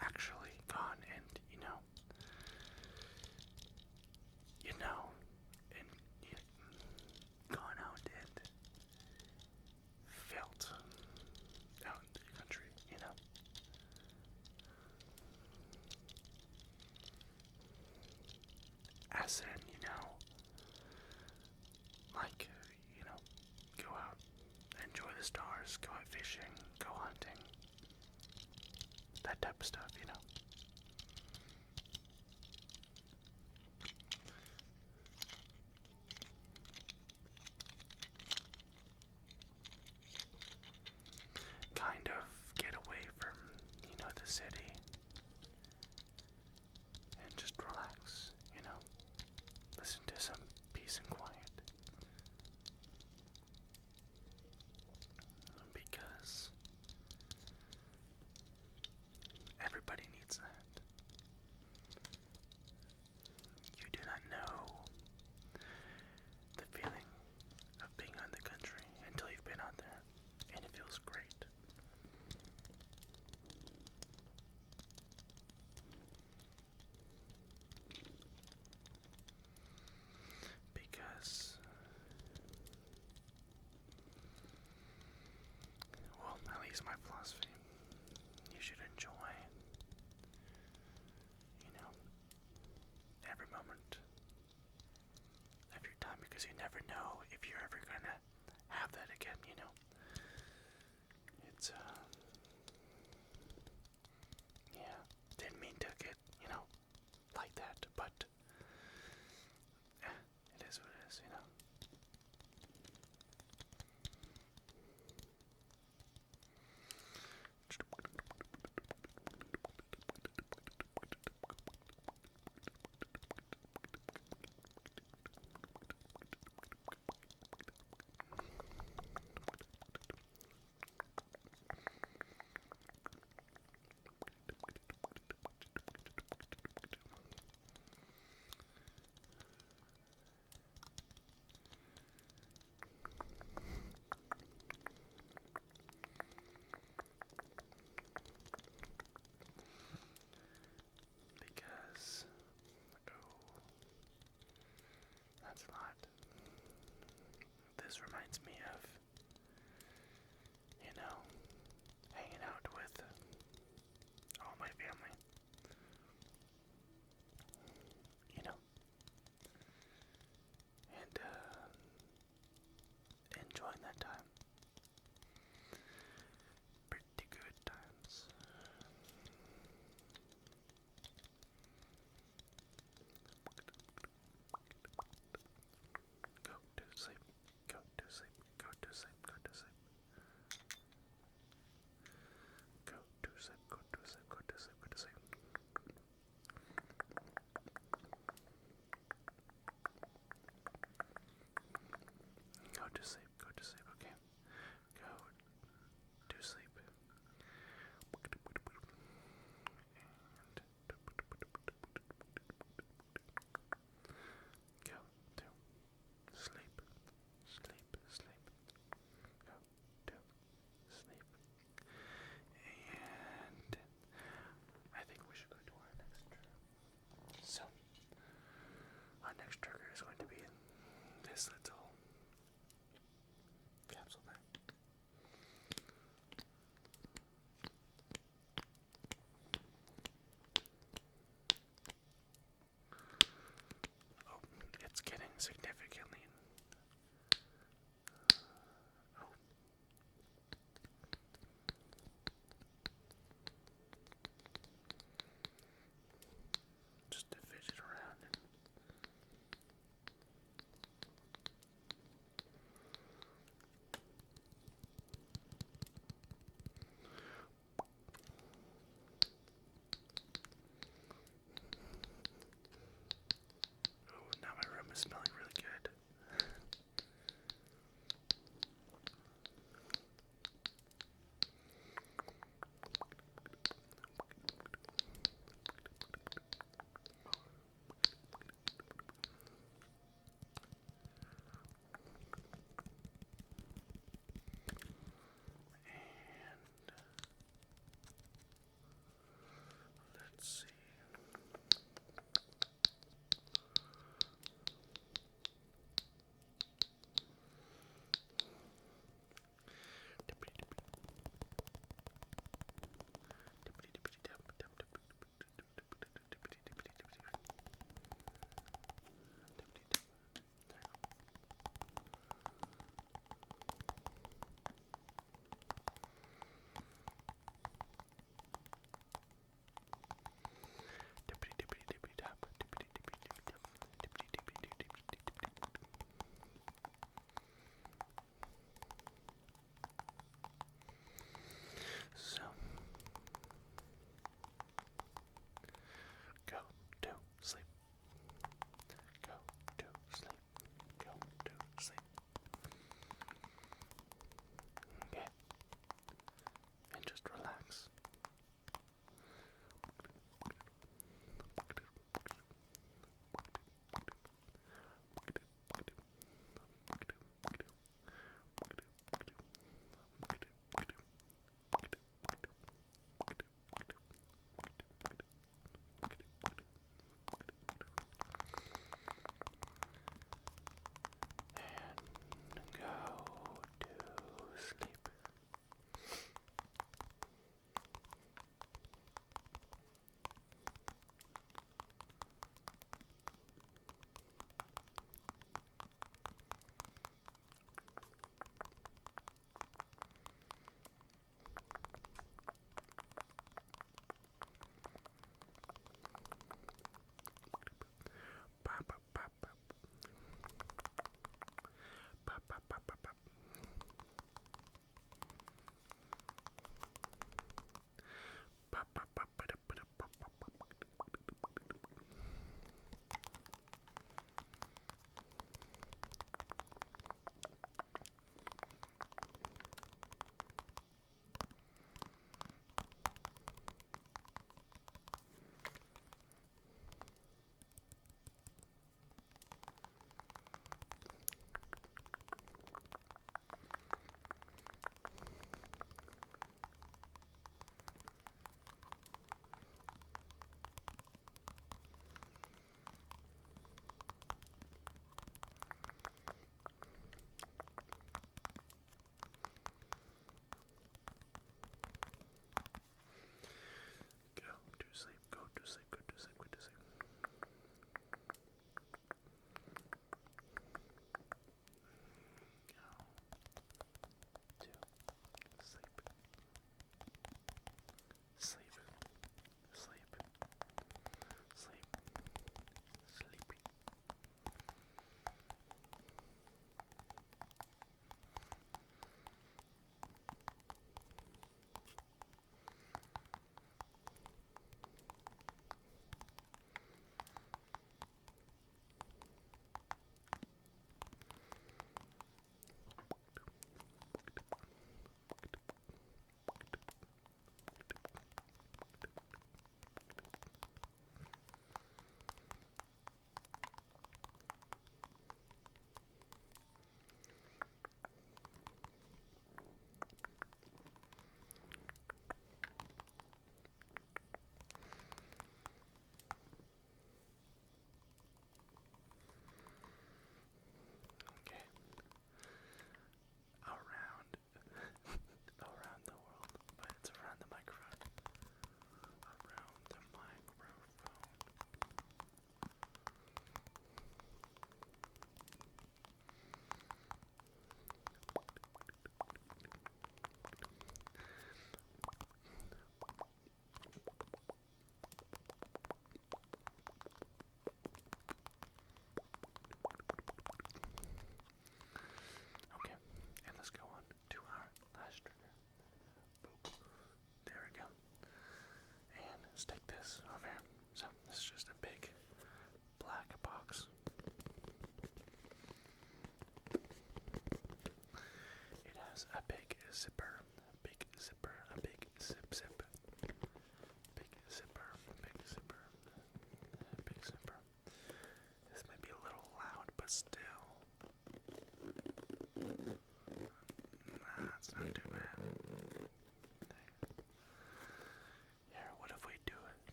actually gone and, and gone out and felt out in the country. As in, like, go out, enjoy the stars, go out fishing, go hunting, that type of stuff. Kind of get away from, the city and just relax. Listen to some peace and quiet. Because everybody needs that. You do not know the feeling of being out in the country until you've been out there, and it feels great. Because, well, at least my philosophy, you should enjoy, you know, every moment of your time, because you never know if you're ever gonna have that again. It's, yeah, didn't mean to get, like that, but it is what it is. Because, oh, that's a lot. This reminds me of, hanging out with all my family, you know, and enjoying that time. Pretty good times. Go to sleep, go to sleep, go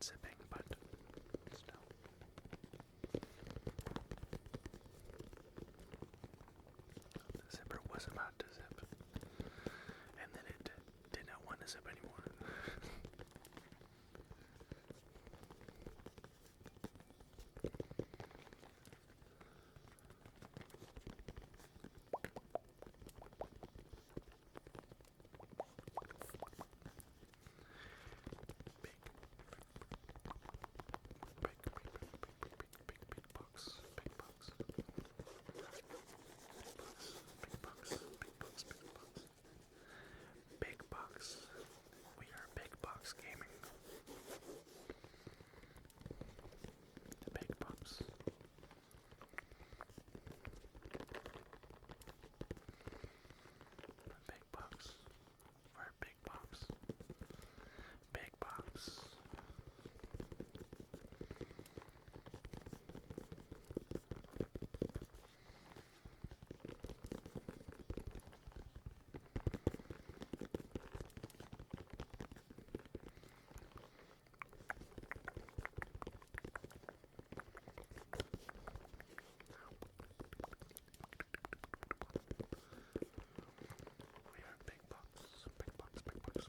zipping, but still. The zipper was about to zip, and then it did not want to zip anymore. Big box, big box. Big box. We are big box gaming. The big box. Big box. We're a big box. Big box. We are big box. Big box, big box.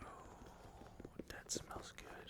Oh, that smells good.